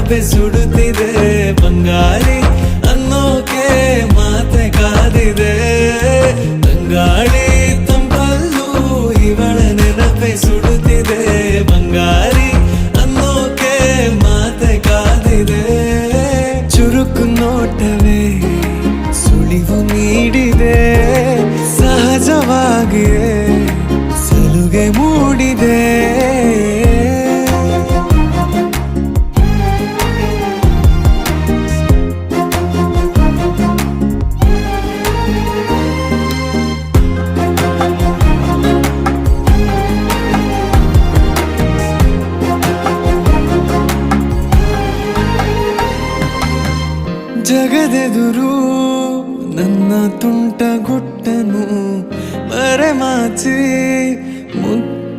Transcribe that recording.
ನೆನಪೆ ಸುಡುತ್ತಿದೆ ಬಂಗಾರಿ ಅನ್ನೋಕೆ ಮಾತೆ ಕಾದಿದೆ ತಂಗಾಳಿ ತಂಪಲ್ಲೂ ಇವಳ ನೆನಪೆ ಸುಡುತ್ತಿದೆ ಬಂಗಾರಿ ಅನ್ನೋಕೆ ಮಾತೆ ಕಾದಿದೆ ಚುರುಕು ನೋಟವೇ ಸುಳಿವು ನೀಡಿದೆ ಸಹಜವಾಗಿಯೇ ಸಲುಗೆ ಮೂಡಿದೆ ಜಗದೆದುರು ನನ್ನ ತುಂಟ ಗುಟ್ಟನು ಮರೆಮಾಚಿ